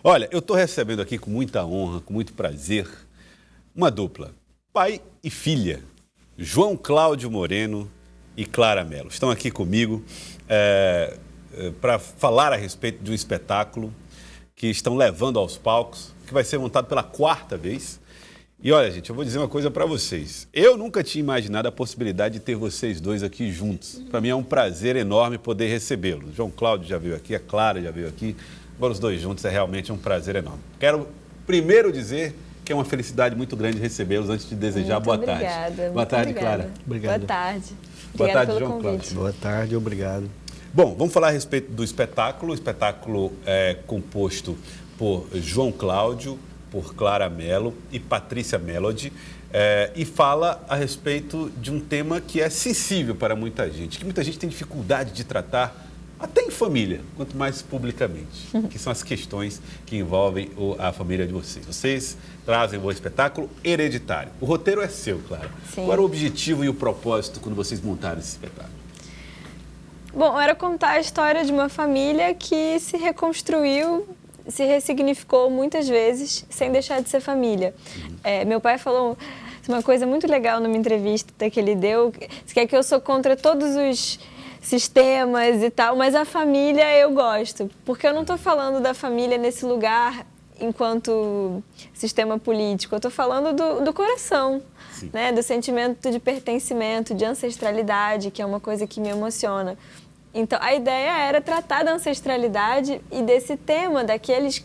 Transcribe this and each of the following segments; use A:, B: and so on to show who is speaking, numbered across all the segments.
A: Olha, eu estou recebendo aqui com muita honra, com muito prazer, uma dupla, pai e filha, João Cláudio Moreno e Clara Mello. Estão aqui comigo para falar a respeito de um espetáculo que estão levando aos palcos, que vai ser montado pela 4ª vez. E olha, gente, eu vou dizer uma coisa para vocês. Eu nunca tinha imaginado a possibilidade de ter vocês dois aqui juntos. Para mim é um prazer enorme poder recebê-los. João Cláudio já veio aqui, a Clara já veio aqui. Agora os dois juntos é realmente um prazer enorme. Quero primeiro dizer que é uma felicidade muito grande recebê-los antes de desejar boa tarde. Boa tarde, Clara.
B: Obrigado. Boa tarde.
A: Boa tarde,
B: pelo
A: João
B: convite.
A: Cláudio.
C: Boa tarde, obrigado.
A: Bom, vamos falar a respeito do espetáculo. O espetáculo é composto por João Cláudio, por Clara Mello e Patrícia Melody, e fala a respeito de um tema que é sensível para muita gente, que muita gente tem dificuldade de tratar, até em família, quanto mais publicamente, que são as questões que envolvem a família de vocês. Vocês trazem o espetáculo Hereditário. O roteiro é seu, Clara.
B: Sim.
A: Qual era o objetivo e o propósito quando vocês montaram esse espetáculo?
B: Bom, era contar a história de uma família que se reconstruiu, se ressignificou muitas vezes, sem deixar de ser família. Meu pai falou uma coisa muito legal numa entrevista que ele deu, que é que eu sou contra todos os sistemas e tal, mas a família eu gosto, porque eu não estou falando da família nesse lugar enquanto sistema político, eu estou falando do coração, né? Do sentimento de pertencimento, de ancestralidade, que é uma coisa que me emociona. Então, a ideia era tratar da ancestralidade e desse tema daqueles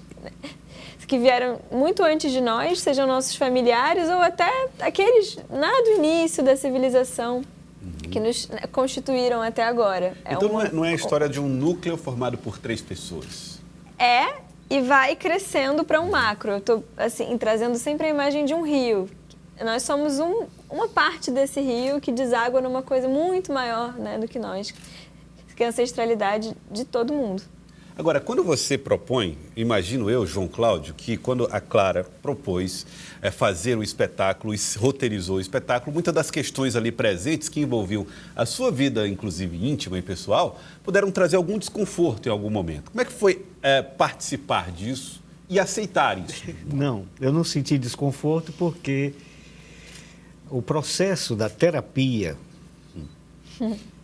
B: que vieram muito antes de nós, sejam nossos familiares ou até aqueles lá do início da civilização que nos constituíram até agora.
A: Então não é a história de um núcleo formado por 3 pessoas?
B: E vai crescendo para um macro. Eu estou assim, trazendo sempre a imagem de um rio. Nós somos uma parte desse rio que deságua numa coisa muito maior, né, do que nós, que é a ancestralidade de todo mundo.
A: Agora, quando você propõe, imagino eu, João Cláudio, que quando a Clara propôs fazer o espetáculo e roteirizou o espetáculo, muitas das questões ali presentes que envolviam a sua vida, inclusive íntima e pessoal, puderam trazer algum desconforto em algum momento. Como é que foi participar disso e aceitar isso?
C: Não, eu não senti desconforto porque o processo da terapia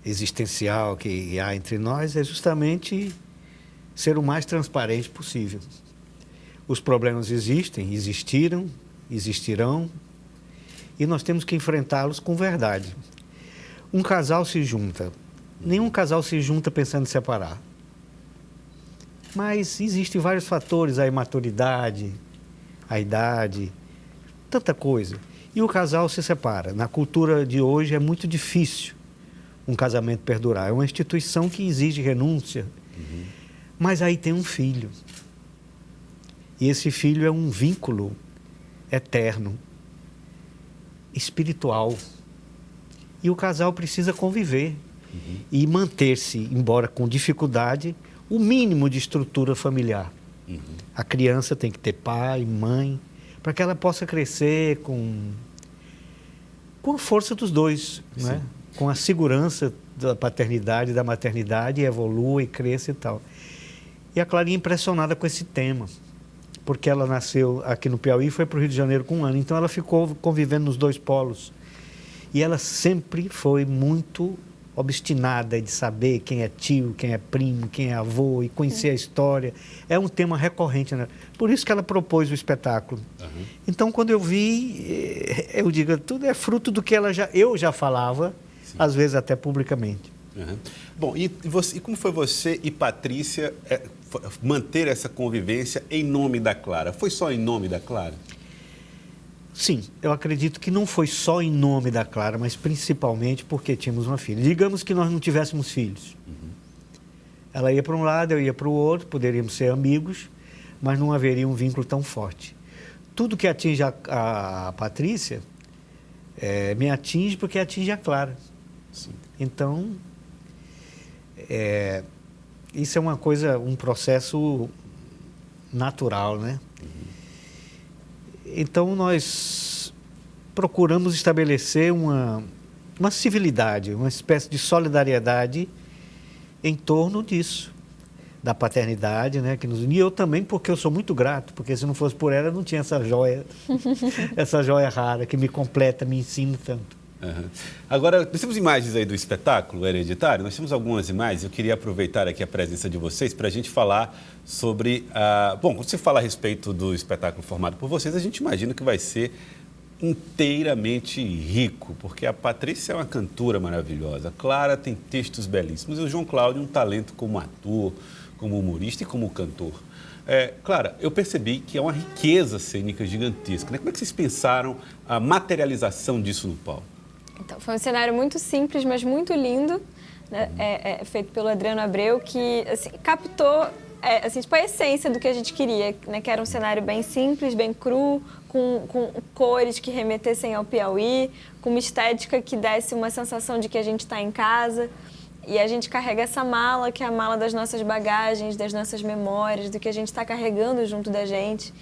C: existencial que há entre nós é justamente ser o mais transparente possível. Os problemas existem, existiram, existirão, e nós temos que enfrentá-los com verdade. Um casal se junta. Nenhum casal se junta pensando em separar. Mas existem vários fatores, a imaturidade, a idade, tanta coisa. E o casal se separa. Na cultura de hoje é muito difícil um casamento perdurar. É uma instituição que exige renúncia. Mas aí tem um filho. E esse filho é um vínculo eterno, espiritual. E o casal precisa conviver e manter-se, embora com dificuldade, o mínimo de estrutura familiar. A criança tem que ter pai, mãe, para que ela possa crescer com a força dos dois, né? Com a segurança da paternidade e da maternidade, evolua e cresça e tal. E a Clarinha impressionada com esse tema, porque ela nasceu aqui no Piauí e foi para o Rio de Janeiro com 1 ano, então ela ficou convivendo nos 2 polos. E ela sempre foi muito obstinada de saber quem é tio, quem é primo, quem é avô e conhecer a história. É um tema recorrente, né? Por isso que ela propôs o espetáculo. Então, quando eu vi, eu digo, tudo é fruto do que eu já falava, às vezes até publicamente.
A: Bom, e como foi você e Patrícia manter essa convivência em nome da Clara? Foi só em nome da Clara?
C: Sim, eu acredito que não foi só em nome da Clara, mas principalmente porque tínhamos uma filha. Digamos que nós não tivéssemos filhos. Ela ia para um lado, eu ia para o outro, poderíamos ser amigos, mas não haveria um vínculo tão forte. Tudo que atinge a Patrícia me atinge porque atinge a Clara.
A: Sim.
C: Então, isso é uma coisa, um processo natural, né? Então, nós procuramos estabelecer uma civilidade, uma espécie de solidariedade em torno disso. da paternidade, né, que nos uniu. E eu também, porque eu sou muito grato, porque se não fosse por ela, eu não tinha essa joia, essa joia rara que me completa, me ensina tanto.
A: Uhum. Agora, nós temos imagens aí do espetáculo Hereditário, nós temos algumas imagens, eu queria aproveitar aqui a presença de vocês para a gente falar sobre... Bom, quando você fala a respeito do espetáculo formado por vocês, a gente imagina que vai ser inteiramente rico, porque a Patrícia é uma cantora maravilhosa, a Clara tem textos belíssimos e o João Cláudio um talento como ator, como humorista e como cantor. Clara, eu percebi que é uma riqueza cênica gigantesca, né? Como é que vocês pensaram a materialização disso no palco?
B: Então, foi um cenário muito simples, mas muito lindo, né? Feito pelo Adriano Abreu, que assim, captou tipo, a essência do que a gente queria, né? Que era um cenário bem simples, bem cru, com cores que remetessem ao Piauí, com uma estética que desse uma sensação de que a gente está em casa. E a gente carrega essa mala, que é a mala das nossas bagagens, das nossas memórias, do que a gente está carregando junto da gente.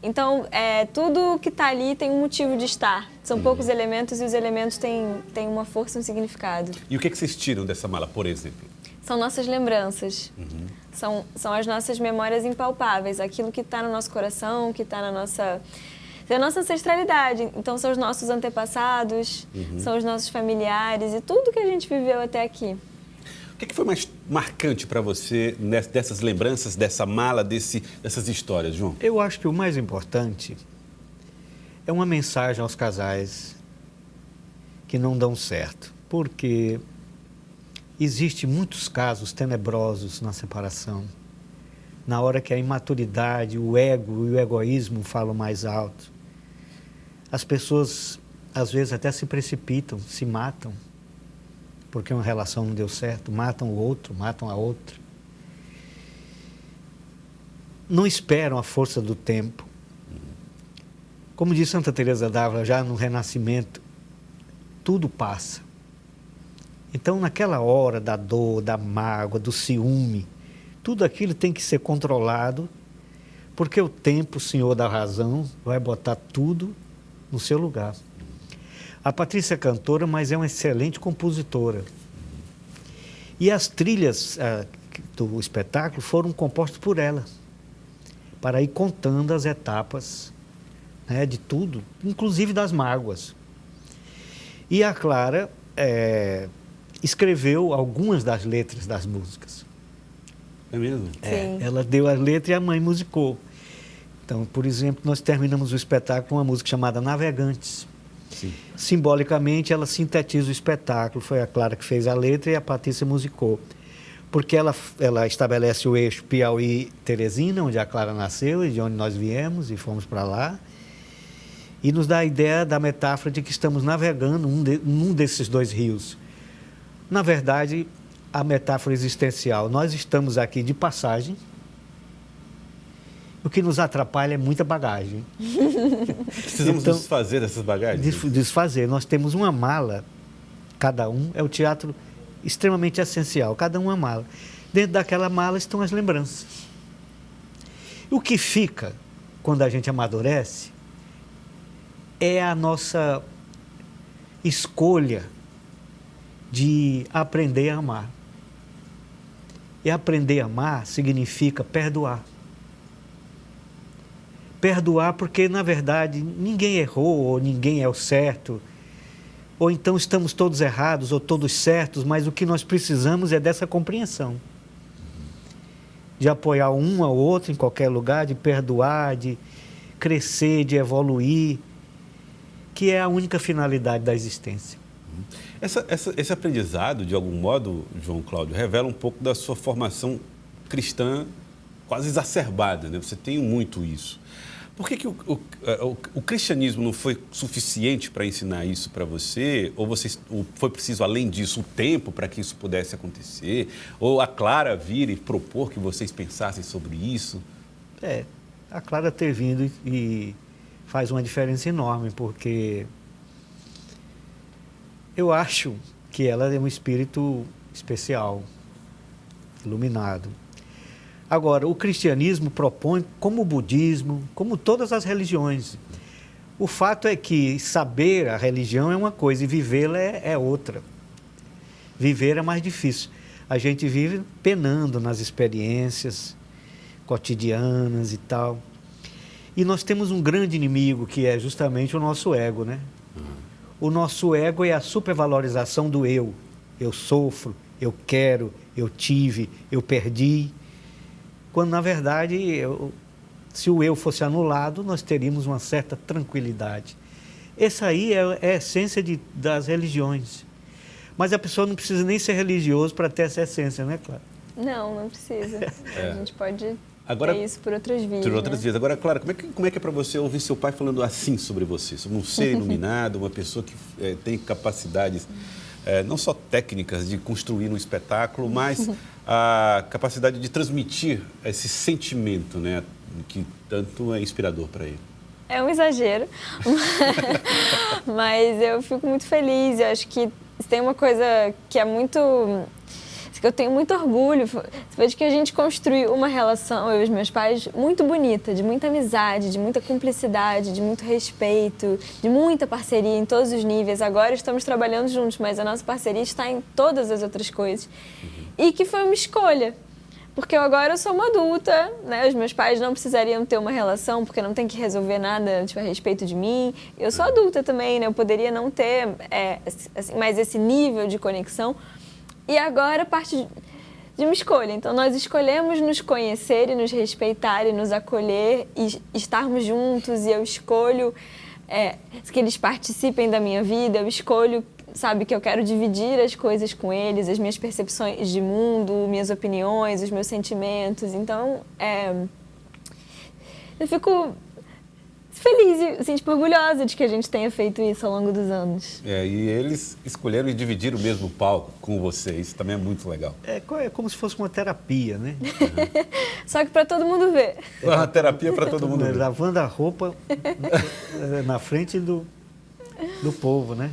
B: Então, tudo que está ali tem um motivo de estar. São poucos elementos e os elementos têm uma força e um significado.
A: E o que vocês tiram dessa mala, por exemplo?
B: São nossas lembranças. São as nossas memórias impalpáveis. Aquilo que está no nosso coração, que está na nossa ancestralidade. Então, são os nossos antepassados, são os nossos familiares e tudo que a gente viveu até aqui.
A: O que foi mais marcante para você dessas lembranças, dessa mala, dessas histórias, João?
C: Eu acho que o mais importante é uma mensagem aos casais que não dão certo, porque existem muitos casos tenebrosos na separação, na hora que a imaturidade, o ego e o egoísmo falam mais alto. As pessoas, às vezes, até se precipitam, se matam, porque uma relação não deu certo, matam o outro, matam a outra. Não esperam a força do tempo. Como diz Santa Teresa d'Ávila, já no Renascimento, tudo passa. Então, naquela hora da dor, da mágoa, do ciúme, tudo aquilo tem que ser controlado, porque o tempo, o Senhor da razão, vai botar tudo no seu lugar. A Patrícia é cantora, mas é uma excelente compositora. E as trilhas do espetáculo foram compostas por ela, para ir contando as etapas, né, de tudo, inclusive das mágoas. E a Clara escreveu algumas das letras das músicas.
A: É mesmo?
B: Sim.
C: Ela deu as letras e a mãe musicou. Então, por exemplo, nós terminamos o espetáculo com uma música chamada Navegantes.
A: Sim.
C: Simbolicamente, ela sintetiza o espetáculo. Foi a Clara que fez a letra e a Patrícia musicou. Porque ela estabelece o eixo Piauí-Teresina, onde a Clara nasceu e de onde nós viemos e fomos para lá. E nos dá a ideia da metáfora de que estamos navegando num desses dois rios. Na verdade, a metáfora existencial, nós estamos aqui de passagem. O que nos atrapalha é muita bagagem.
A: Precisamos desfazer dessas bagagens?
C: Desfazer. Nós temos uma mala, cada um, é o teatro extremamente essencial, cada uma mala. Dentro daquela mala estão as lembranças. O que fica, quando a gente amadurece, é a nossa escolha de aprender a amar. E aprender a amar significa perdoar. Perdoar porque, na verdade, ninguém errou ou ninguém é o certo. Ou então estamos todos errados ou todos certos, mas o que nós precisamos é dessa compreensão. De apoiar um ao outro em qualquer lugar, de perdoar, de crescer, de evoluir, que é a única finalidade da existência.
A: Esse aprendizado, de algum modo, João Cláudio, revela um pouco da sua formação cristã quase exacerbada, né? Você tem muito isso. Por que o cristianismo não foi suficiente para ensinar isso para você? Ou foi preciso, além disso, o tempo para que isso pudesse acontecer? Ou a Clara vir e propor que vocês pensassem sobre isso?
C: A Clara ter vindo e faz uma diferença enorme, porque eu acho que ela é um espírito especial, iluminado. Agora, o cristianismo propõe, como o budismo, como todas as religiões. O fato é que saber a religião é uma coisa e vivê-la é outra. Viver é mais difícil. a gente vive penando nas experiências cotidianas e tal. E nós temos um grande inimigo, que é justamente o nosso ego, né? O nosso ego é a supervalorização do eu. Eu sofro, eu quero, eu tive, eu perdi. Quando, na verdade, se o eu fosse anulado, nós teríamos uma certa tranquilidade. Essa aí é a essência das religiões. Mas a pessoa não precisa nem ser religioso para ter essa essência, né, Clara?
B: Não precisa. A gente pode
A: Agora,
B: ter isso por outras vias.
A: Por outras
B: né?
A: vias. Agora, Clara, como é que é para você ouvir seu pai falando assim sobre você? Sobre um ser iluminado, uma pessoa que tem capacidades, não só técnicas de construir um espetáculo, mas a capacidade de transmitir esse sentimento, né, que tanto é inspirador para ele.
B: É um exagero, mas eu fico muito feliz. Eu acho que tem uma coisa que é muito... que eu tenho muito orgulho. Foi de que a gente construiu uma relação, eu e os meus pais, muito bonita, de muita amizade, de muita cumplicidade, de muito respeito, de muita parceria em todos os níveis. Agora estamos trabalhando juntos, mas a nossa parceria está em todas as outras coisas. E que foi uma escolha. Porque agora eu sou uma adulta, né? Os meus pais não precisariam ter uma relação, porque não tem que resolver nada tipo, a respeito de mim. Eu sou adulta também, né? Eu poderia não ter assim, mais esse nível de conexão. E agora parte de uma escolha. Então, nós escolhemos nos conhecer e nos respeitar e nos acolher e estarmos juntos. E eu escolho que eles participem da minha vida. Eu escolho, sabe, que eu quero dividir as coisas com eles, as minhas percepções de mundo, minhas opiniões, os meus sentimentos. Então, eu fico feliz e assim, tipo, orgulhosa de que a gente tenha feito isso ao longo dos anos.
A: E eles escolheram e dividiram o mesmo palco com você. Isso também é muito legal.
C: É como se fosse uma terapia, né?
B: Só que para todo mundo ver.
A: Uma terapia para todo mundo ver.
C: Lavando a roupa na frente do povo, né?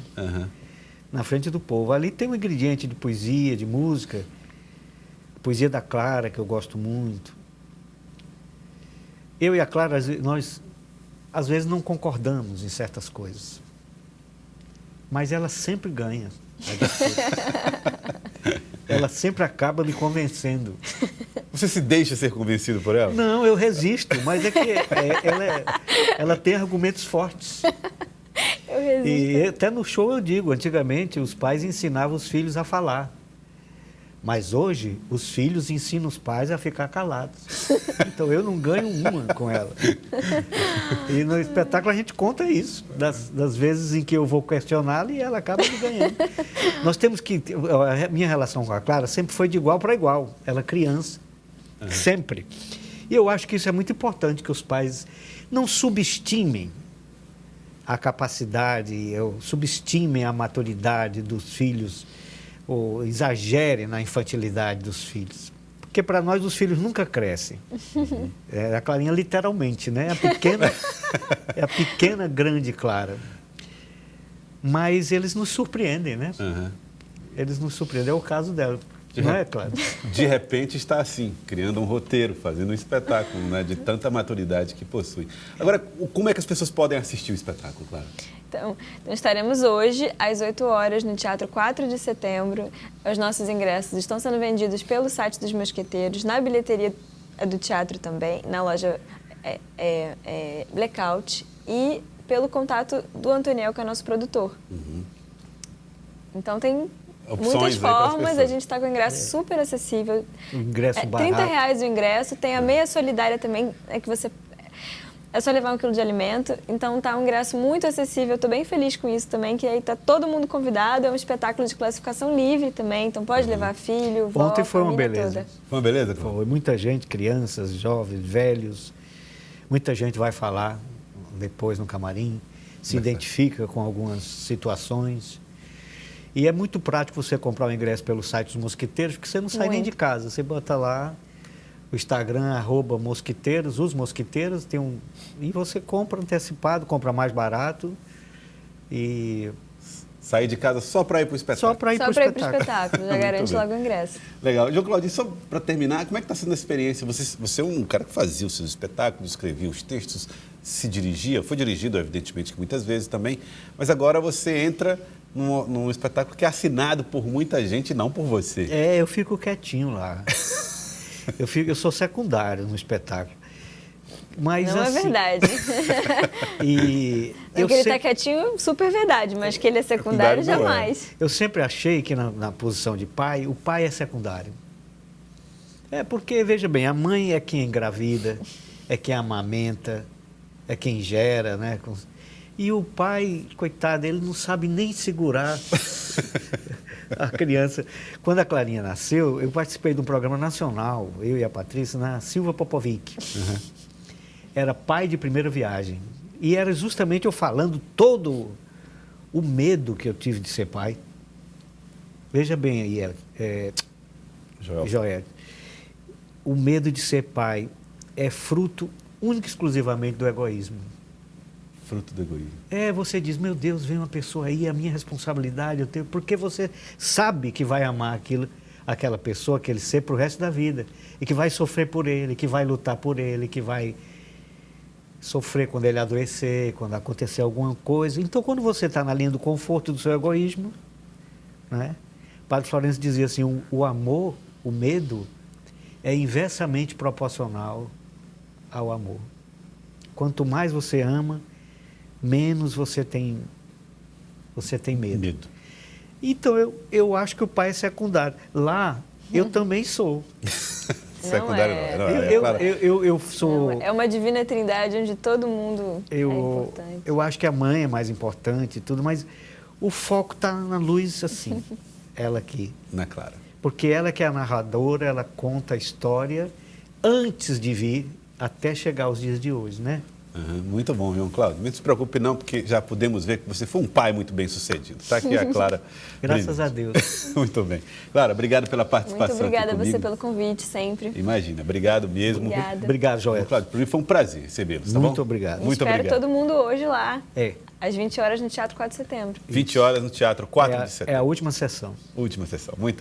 C: Na frente do povo. Ali tem um ingrediente de poesia, de música. Poesia da Clara, que eu gosto muito. Eu e a Clara, nós, às vezes, não concordamos em certas coisas. Mas ela sempre ganha. Ela sempre acaba me convencendo.
A: Você se deixa ser convencido por ela?
C: Não, eu resisto, mas é que ela tem argumentos fortes.
B: Eu resisto.
C: E até no show eu digo, antigamente os pais ensinavam os filhos a falar. Mas hoje os filhos ensinam os pais a ficar calados. Então eu não ganho uma com ela. E no espetáculo a gente conta isso, das vezes em que eu vou questioná-la e ela acaba me ganhando. Nós temos que... A minha relação com a Clara sempre foi de igual para igual. Ela criança, sempre. E eu acho que isso é muito importante, que os pais não subestimem a capacidade, subestimem a maturidade dos filhos, ou exagerem na infantilidade dos filhos. Porque para nós os filhos nunca crescem. É a Clarinha literalmente, né? É a pequena grande Clara. Mas eles nos surpreendem, né? Eles nos surpreendem. É o caso dela. Não é, Clara?
A: De repente está assim, criando um roteiro, fazendo um espetáculo, né? De tanta maturidade que possui. Agora, como é que as pessoas podem assistir o espetáculo, Clara?
B: Então, estaremos hoje, às 8 horas, no Teatro 4 de Setembro. Os nossos ingressos estão sendo vendidos pelo site dos Mosqueteiros, na bilheteria do teatro também, na loja Blackout e pelo contato do Antoniel, que é nosso produtor. Então, tem muitas formas, a gente está com o ingresso super acessível.
C: O ingresso barato.
B: R$30 o ingresso, tem a meia solidária também, que você... É só levar 1 quilo de alimento, então tá um ingresso muito acessível, eu tô bem feliz com isso também, que aí tá todo mundo convidado, é um espetáculo de classificação livre também, então pode levar filho, vó,
C: Ontem foi uma
B: família
C: beleza.
B: toda.
A: Foi uma beleza, Clara?
C: Foi muita gente, crianças, jovens, velhos, muita gente vai falar depois no camarim, se identifica com algumas situações. E é muito prático você comprar o ingresso pelo site dos Mosqueteiros, porque você não sai nem de casa, você bota lá o Instagram, @mosquiteiros, os Mosquiteiros, e você compra antecipado, compra mais barato e...
A: Sair de casa só para ir para o espetáculo?
C: Só para ir para o espetáculo.
B: Já garante logo o ingresso.
A: Legal. João Claudinho, só para terminar, como é que está sendo a experiência? Você é um cara que fazia os seus espetáculos, escrevia os textos, se dirigia, foi dirigido, evidentemente, muitas vezes também, mas agora você entra num espetáculo que é assinado por muita gente, não por você.
C: Eu fico quietinho lá. Eu sou secundário no espetáculo. Mas,
B: não
C: assim,
B: é verdade.
C: E
B: Não, que ele está quietinho, super verdade, mas que ele é secundário, jamais.
C: Eu sempre achei que na posição de pai, o pai é secundário. Porque, veja bem, a mãe é quem engravida, é quem amamenta, é quem gera, né? E o pai, coitado, ele não sabe nem segurar a criança. Quando a Clarinha nasceu, eu participei de um programa nacional, eu e a Patrícia, na Silva Popovic. Uhum. Era pai de primeira viagem. E era justamente eu falando todo o medo que eu tive de ser pai. Veja bem aí, Joel. O medo de ser pai é fruto único e exclusivamente do egoísmo.
A: Fruto do egoísmo.
C: Você diz, meu Deus, vem uma pessoa aí, é a minha responsabilidade, porque você sabe que vai amar aquela pessoa, aquele ser para o resto da vida. E que vai sofrer por ele, que vai lutar por ele, que vai sofrer quando ele adoecer, quando acontecer alguma coisa. Então, quando você está na linha do conforto do seu egoísmo, né? Padre Florencio dizia assim, o amor, o medo, é inversamente proporcional ao amor. Quanto mais você ama, menos você tem medo. Então, eu acho que o pai é secundário. Lá, eu também sou.
A: Secundário não.
C: Eu sou...
B: É uma divina trindade onde todo mundo é importante.
C: Eu acho que a mãe é mais importante e tudo, mas o foco está na Luz, assim, ela aqui.
A: Na Clara.
C: Porque ela que é a narradora, ela conta a história antes de vir até chegar aos dias de hoje, né?
A: Muito bom, João Cláudio. Não se preocupe não, porque já podemos ver que você foi um pai muito bem sucedido. Está aqui a Clara.
C: Graças a Deus.
A: Muito bem. Clara, obrigado pela participação.
B: Muito obrigada
A: aqui
B: a você pelo convite, sempre.
A: Imagina, obrigado mesmo.
B: Obrigada.
C: Obrigado, Joel.
A: Cláudio, para mim foi um prazer recebê-los, tá
C: Muito
A: bom?
C: obrigado.
A: Muito
B: Espero
A: obrigado.
B: todo mundo hoje lá.
C: Às
B: 20 horas no Teatro 4 de Setembro.
A: 20 horas no Teatro 4 de Setembro.
C: É a última sessão.
A: Última sessão. Muito